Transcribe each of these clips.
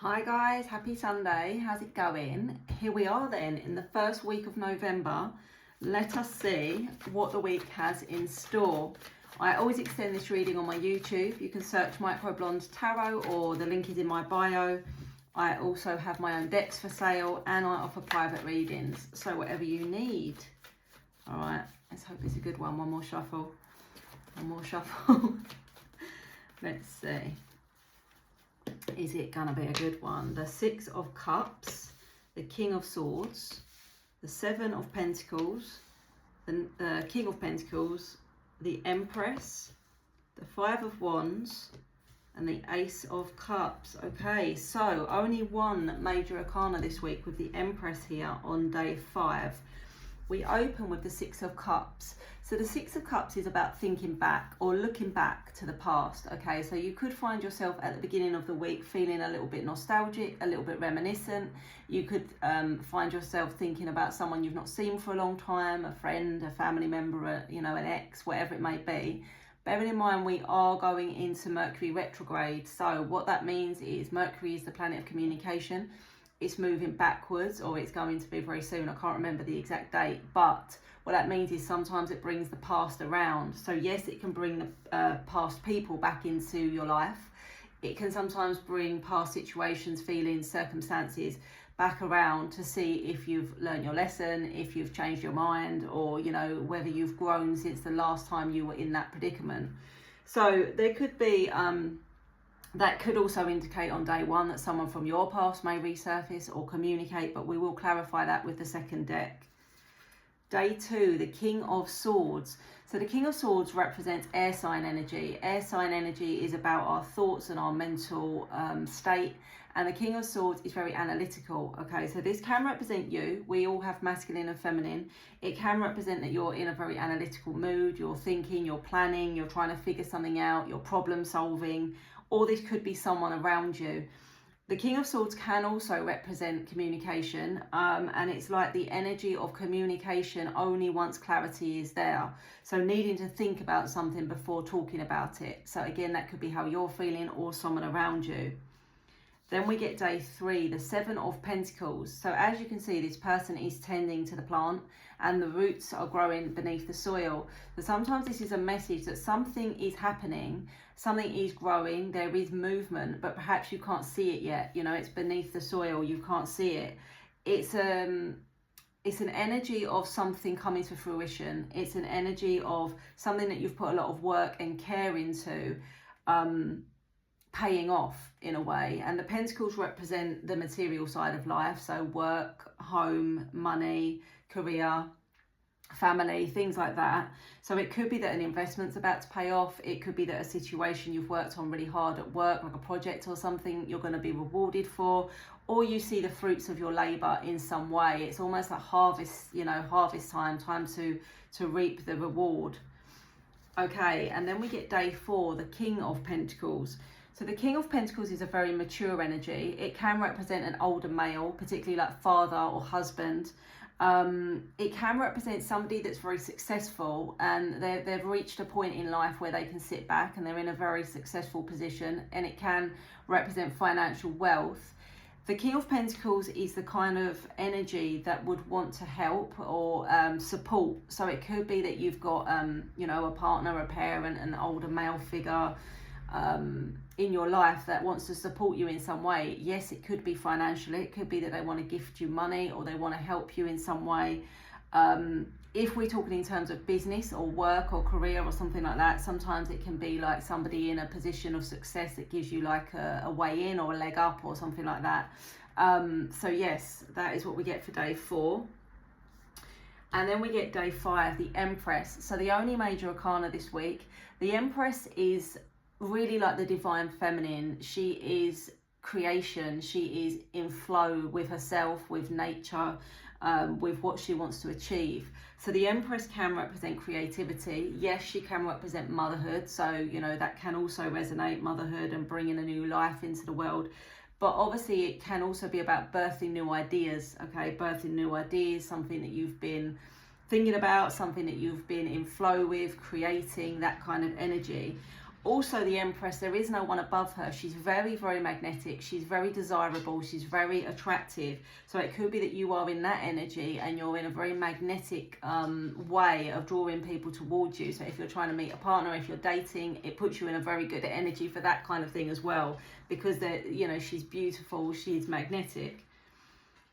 Hi guys, happy Sunday. How's it going? Here we are then in the first week of November. Let us see what the week has in store. I always extend this reading on my YouTube. You can search Microblonde Tarot or the link is in my bio. I also have my own decks for sale and I offer private readings. So whatever you need. All right, let's hope it's a good one. One more shuffle. One more shuffle. Let's see. Is it gonna be a good one? The Six of Cups, the King of Swords, the Seven of Pentacles, the King of Pentacles, the Empress, the Five of Wands, and the Ace of Cups. Okay, so only one major arcana this week with the Empress here on day 5. We open with the Six of Cups. So the Six of Cups is about thinking back or looking back to the past. Okay, so you could find yourself at the beginning of the week feeling a little bit nostalgic, a little bit reminiscent. You could find yourself thinking about someone you've not seen for a long time, a friend, a family member, an ex, whatever it may be. Bearing in mind we are going into Mercury retrograde. So what that means is Mercury is the planet of communication. It's moving backwards, or it's going to be very soon. I can't remember the exact date, but what that means is sometimes it brings the past around. So yes, it can bring the past people back into your life. It can sometimes bring past situations, feelings, circumstances back around to see if you've learned your lesson, if you've changed your mind, or whether you've grown since the last time you were in that predicament. So there could be that could also indicate on day 1 that someone from your past may resurface or communicate, but we will clarify that with the second deck. Day 2, the King of Swords. So the King of Swords represents air sign energy. Air sign energy is about our thoughts and our mental state. And the King of Swords is very analytical. Okay, so this can represent you. We all have masculine and feminine. It can represent that you're in a very analytical mood. You're thinking, you're planning, you're trying to figure something out, you're problem solving. Or this could be someone around you. The King of Swords can also represent communication, and it's like the energy of communication only once clarity is there. So needing to think about something before talking about it. So again, that could be how you're feeling or someone around you. Then we get day 3, the Seven of Pentacles. So as you can see, this person is tending to the plant and the roots are growing beneath the soil. So sometimes this is a message that something is happening, something is growing, there is movement, but perhaps you can't see it yet. It's beneath the soil, you can't see it. It's an energy of something coming to fruition. It's an energy of something that you've put a lot of work and care into, paying off in a way. And the pentacles represent the material side of life, so work, home, money, career, family, things like that. So it could be that an investment's about to pay off. It could be that a situation you've worked on really hard at work, like a project or something, you're going to be rewarded for, or you see the fruits of your labor in some way. It's almost like harvest, harvest time to reap the reward. Okay, and then we get day 4, the King of Pentacles. So the King of Pentacles is a very mature energy. It can represent an older male, particularly like father or husband. It can represent somebody that's very successful and they've reached a point in life where they can sit back and they're in a very successful position, and it can represent financial wealth. The King of Pentacles is the kind of energy that would want to help or support. So it could be that you've got, a partner, a parent, an older male figure in your life that wants to support you in some way. Yes, it could be financially. It could be that they want to gift you money or they want to help you in some way. If we're talking in terms of business or work or career or something like that, sometimes it can be like somebody in a position of success that gives you like a way in or a leg up or something like that. So yes, that is what we get for day 4. And then we get day 5, the Empress. So the only major arcana this week, the Empress is really like the divine feminine. She is creation. She is in flow with herself, with nature, with what she wants to achieve. So the Empress can represent creativity. Yes, she can represent motherhood. So, that can also resonate, motherhood and bringing a new life into the world. But obviously it can also be about birthing new ideas, okay? Birthing new ideas, something that you've been thinking about, something that you've been in flow with, creating, that kind of energy. also the Empress, there is no one above her. She's very, very magnetic. She's very desirable. She's very attractive. So it could be that you are in that energy and you're in a very magnetic way of drawing people towards you. So if you're trying to meet a partner, if you're dating, it puts you in a very good energy for that kind of thing as well, because she's beautiful, she's magnetic.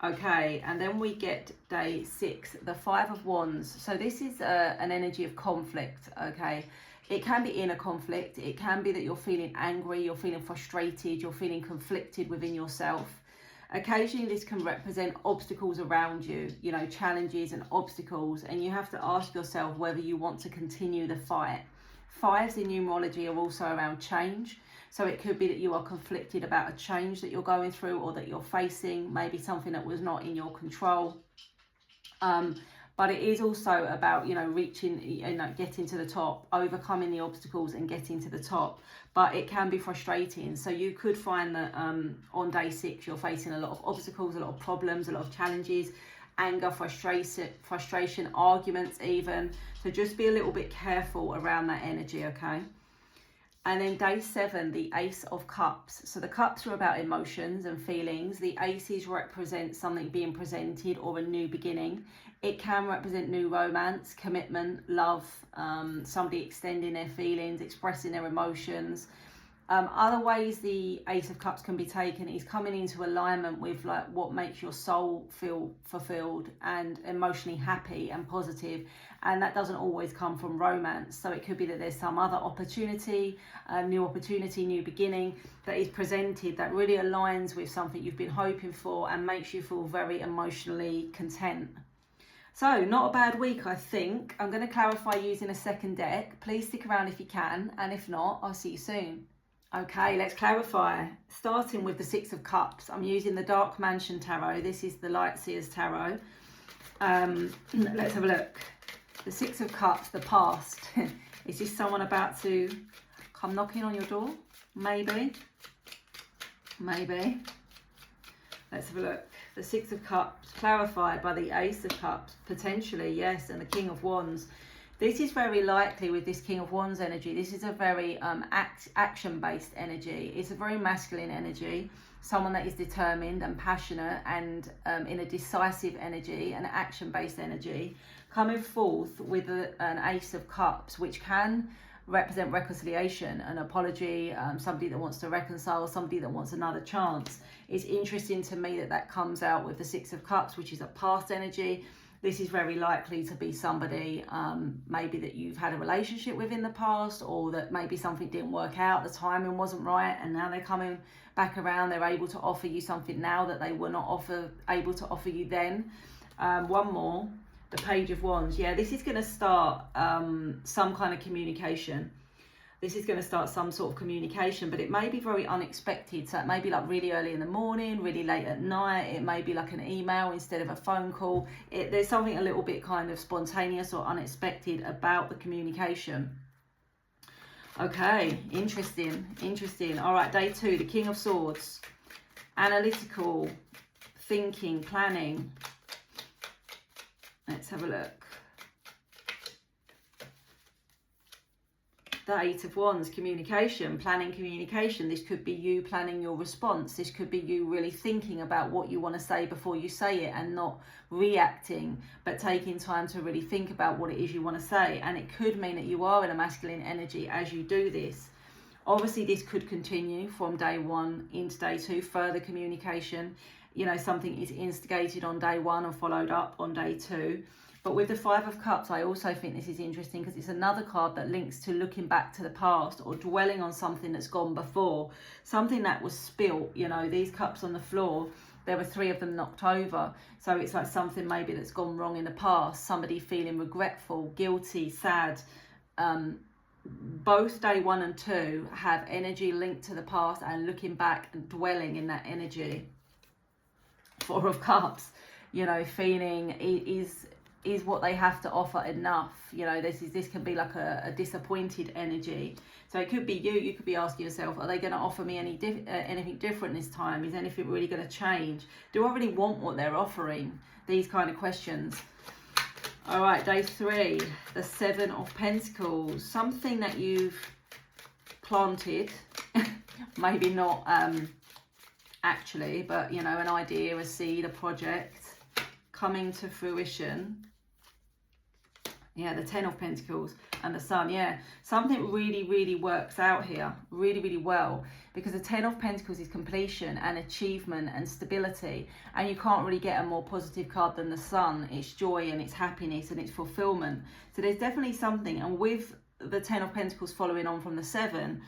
Okay, and then we get day 6, the 5 of Wands. So this is an energy of conflict, okay? It can be inner conflict. It can be that you're feeling angry, you're feeling frustrated, you're feeling conflicted within yourself. Occasionally this can represent obstacles around you, challenges and obstacles, and you have to ask yourself whether you want to continue the fight. 5s in numerology are also around change. So it could be that you are conflicted about a change that you're going through or that you're facing, maybe something that was not in your control. But it is also about, reaching, getting to the top, overcoming the obstacles and getting to the top. But it can be frustrating. So you could find that on day 6, you're facing a lot of obstacles, a lot of problems, a lot of challenges, anger, frustration, arguments even. So just be a little bit careful around that energy, okay? And then day 7, the Ace of Cups. So the cups are about emotions and feelings. The aces represent something being presented or a new beginning. It can represent new romance, commitment, love, somebody extending their feelings, expressing their emotions. Other ways the Ace of Cups can be taken is coming into alignment with like what makes your soul feel fulfilled and emotionally happy and positive, and that doesn't always come from romance. So it could be that there's some other opportunity, new beginning that is presented that really aligns with something you've been hoping for and makes you feel very emotionally content. So not a bad week, I think. I'm going to clarify using a second deck. Please stick around if you can, and if not, I'll see you soon. Okay, let's clarify. Starting with the 6 of Cups. I'm using the Dark Mansion Tarot. This is the Light Seers Tarot. Let's have a look. The 6 of Cups, the past. Is this someone about to come knocking on your door? Maybe. Let's have a look. The 6 of Cups, clarified by the Ace of Cups. Potentially, yes, and the King of Wands. This is very likely with this King of Wands energy. This is a very action-based energy. It's a very masculine energy. Someone that is determined and passionate and in a decisive energy, an action-based energy, coming forth with an Ace of Cups, which can represent reconciliation, an apology, somebody that wants to reconcile, somebody that wants another chance. It's interesting to me that comes out with the 6 of Cups, which is a past energy. This is very likely to be somebody maybe that you've had a relationship with in the past, or that maybe something didn't work out, the timing wasn't right, and now they're coming back around. They're able to offer you something now that they were not able to offer you then. One more, the Page of Wands. Yeah, this is going to start some kind of communication. This is going to start some sort of communication, but it may be very unexpected. So it may be like really early in the morning, really late at night. It may be like an email instead of a phone call. There's something a little bit kind of spontaneous or unexpected about the communication. Okay, interesting. All right, day 2, the King of Swords. Analytical, thinking, planning. Let's have a look. The 8 of Wands, communication, planning communication. This could be you planning your response. This could be you really thinking about what you want to say before you say it and not reacting, but taking time to really think about what it is you want to say. And it could mean that you are in a masculine energy as you do this. Obviously, this could continue from day 1 into day 2, further communication. Something is instigated on day 1 and followed up on day 2. But with the 5 of Cups, I also think this is interesting because it's another card that links to looking back to the past or dwelling on something that's gone before, something that was spilt. These cups on the floor, there were 3 of them knocked over. So it's like something maybe that's gone wrong in the past, somebody feeling regretful, guilty, sad. Both day 1 and 2 have energy linked to the past and looking back and dwelling in that energy. 4 of Cups, feeling is what they have to offer enough. This can be like a disappointed energy. So it could be you could be asking yourself, are they going to offer me anything different this time? Is anything really going to change? Do I really want what they're offering? These kind of questions. All right, day 3, the 7 of Pentacles. Something that you've planted. Maybe not actually, but you know, an idea, a seed, a project coming to fruition. Yeah, the 10 of Pentacles and the Sun. Yeah, something really works out here really well, because the 10 of Pentacles is completion and achievement and stability, and you can't really get a more positive card than the Sun. It's joy and it's happiness and it's fulfillment. So there's definitely something, and with the 10 of Pentacles following on from the 7,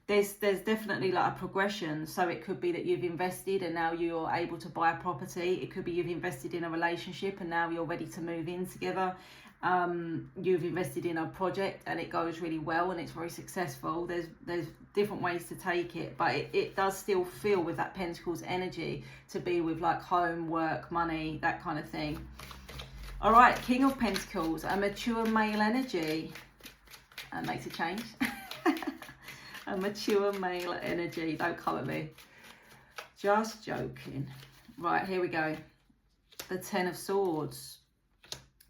there's definitely like a progression. So it could be that you've invested and now you're able to buy a property. It could be you've invested in a relationship and now you're ready to move in together. You've invested in a project and it goes really well and it's very successful. There's different ways to take it, but it does still feel with that Pentacles energy to be with like home, work, money, that kind of thing. All right, King of Pentacles, a mature male energy. That makes a change. A mature male energy. Don't come at me. Just joking. Right, here we go. The 10 of Swords.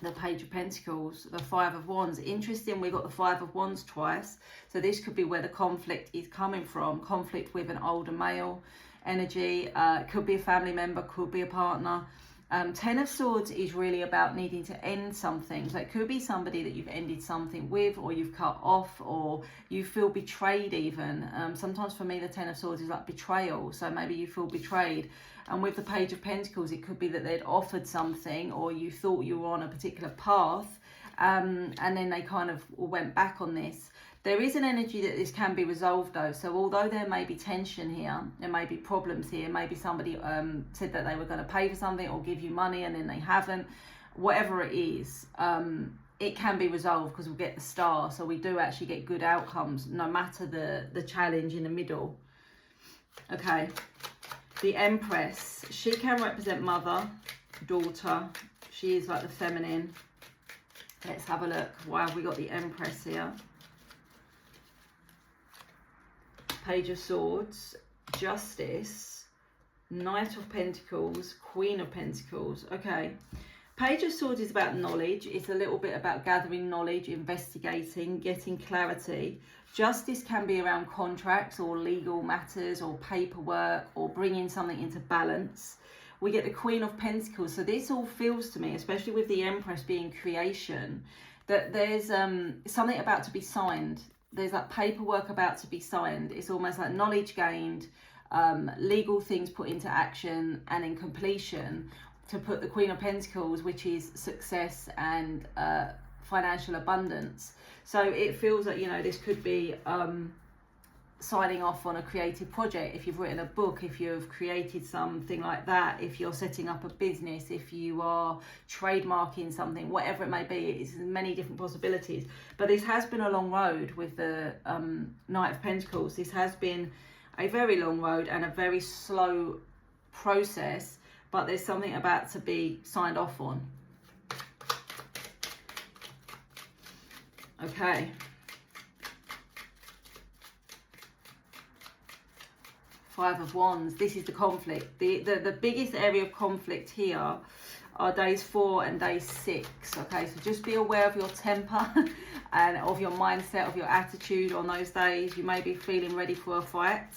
The Page of Pentacles. The 5 of Wands. Interesting, we got the 5 of Wands twice. So this could be where the conflict is coming from. Conflict with an older male energy. Could be a family member, could be a partner. 10 of Swords is really about needing to end something. So it could be somebody that you've ended something with, or you've cut off, or you feel betrayed even. Sometimes for me the 10 of Swords is like betrayal. So maybe you feel betrayed. And with the Page of Pentacles, it could be that they'd offered something, or you thought you were on a particular path, and then they kind of went back on this. There is an energy that this can be resolved though. So although there may be tension here, there may be problems here, maybe somebody said that they were going to pay for something or give you money and then they haven't, whatever it is, it can be resolved, because we'll get the Star. So we do actually get good outcomes no matter the challenge in the middle. Okay, the Empress, she can represent mother, daughter. She is like the feminine. Let's have a look. Why have we got the Empress here? Page of Swords, Justice, Knight of Pentacles, Queen of Pentacles. Okay, Page of Swords is about knowledge. It's a little bit about gathering knowledge, investigating, getting clarity. Justice can be around contracts or legal matters or paperwork or bringing something into balance. We get the Queen of Pentacles. So this all feels to me, especially with the Empress being creation, that there's something about to be signed. There's that paperwork about to be signed. It's almost like knowledge gained, legal things put into action, and in completion to put the Queen of Pentacles, which is success and financial abundance. So it feels like, you know, this could be signing off on a creative project. If you've written a book, if you've created something like that, if you're setting up a business, if you are trademarking something, whatever it may be, it's many different possibilities. But this has been a long road with the Knight of Pentacles. This has been a very long road and a very slow process, but there's something about to be signed off on. Okay. Five of Wands. This is the conflict. The biggest area of conflict here are days 4 and day 6. Okay, so just be aware of your temper and of your mindset, of your attitude on those days. You may be feeling ready for a fight.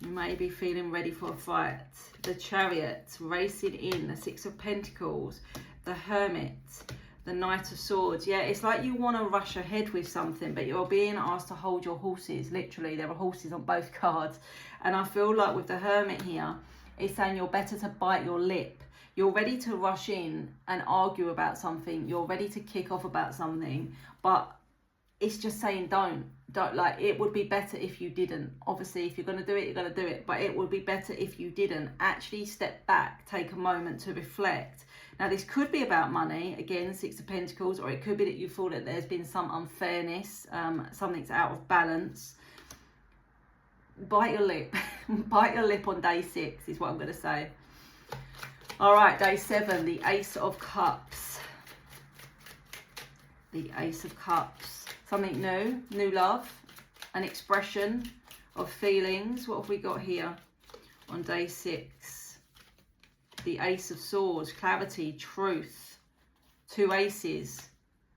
You may be feeling ready for a fight. The Chariot, racing in, the 6 of Pentacles, the Hermit, the Knight of Swords. Yeah, it's like you want to rush ahead with something, but you're being asked to hold your horses. Literally, there are horses on both cards. And I feel like with the Hermit here, it's saying you're better to bite your lip. You're ready to rush in and argue about something. You're ready to kick off about something, but it's just saying don't. Like, it would be better if you didn't. Obviously, if you're going to do it, you're going to do it, but it would be better if you didn't. Actually step back, take a moment to reflect. Now, this could be about money, again, 6 of Pentacles, or it could be that you feel that there's been some unfairness, something's out of balance. Bite your lip. Bite your lip on day 6 is what I'm going to say. All right, day 7, the Ace of Cups. The Ace of Cups. Something new, new love, an expression of feelings. What have we got here on day 6? The Ace of Swords, clarity, truth. 2 aces,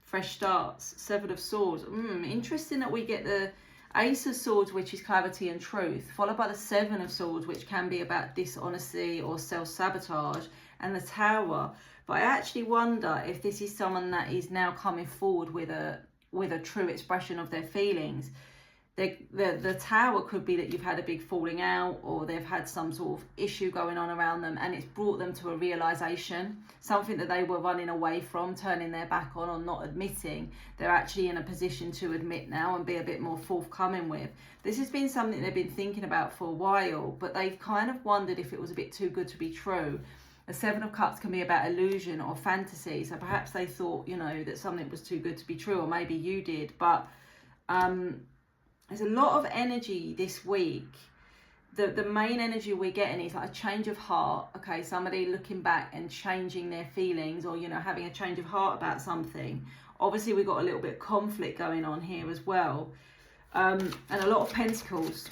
fresh starts. 7 of Swords. Interesting that we get the Ace of Swords, which is clarity and truth, followed by the Seven of Swords, which can be about dishonesty or self-sabotage, and the Tower. But I actually wonder if this is someone that is now coming forward with a true expression of their feelings. The Tower could be that you've had a big falling out, or they've had some sort of issue going on around them, and it's brought them to a realization, something that they were running away from, turning their back on, or not admitting. They're actually in a position to admit now and be a bit more forthcoming with. This has been something they've been thinking about for a while, but they've kind of wondered if it was a bit too good to be true. The Seven of Cups can be about illusion or fantasy, so perhaps they thought, you know, that something was too good to be true, or maybe you did. But there's a lot of energy this week. The main energy we're getting is like a change of heart. Okay, somebody looking back and changing their feelings, or, you know, having a change of heart about something. Obviously, we've got a little bit of conflict going on here as well. And a lot of pentacles.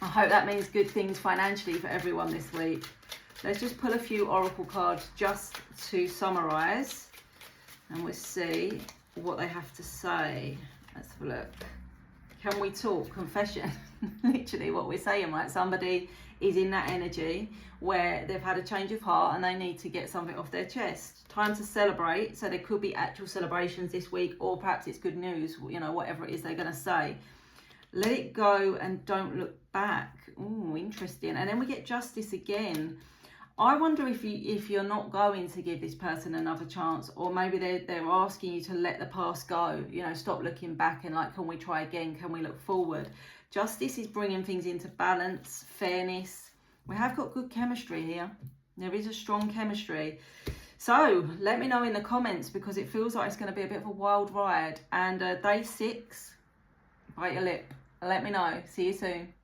I hope that means good things financially for everyone this week. Let's just pull a few oracle cards just to summarize, and we'll see what they have to say. Let's have a look. Can we talk? Confession. Literally what we're saying, right? Somebody is in that energy where they've had a change of heart and they need to get something off their chest. Time to celebrate. So there could be actual celebrations this week, or perhaps it's good news, you know, whatever it is they're going to say. Let it go and don't look back. Ooh, interesting. And then we get justice again. I wonder if you're not going to give this person another chance, or maybe they're asking you to let the past go, you know, stop looking back and like, can we try again? Can we look forward? Justice is bringing things into balance, fairness. We have got good chemistry here. There is a strong chemistry. So let me know in the comments, because it feels like it's going to be a bit of a wild ride. And day 6, bite your lip. Let me know. See you soon.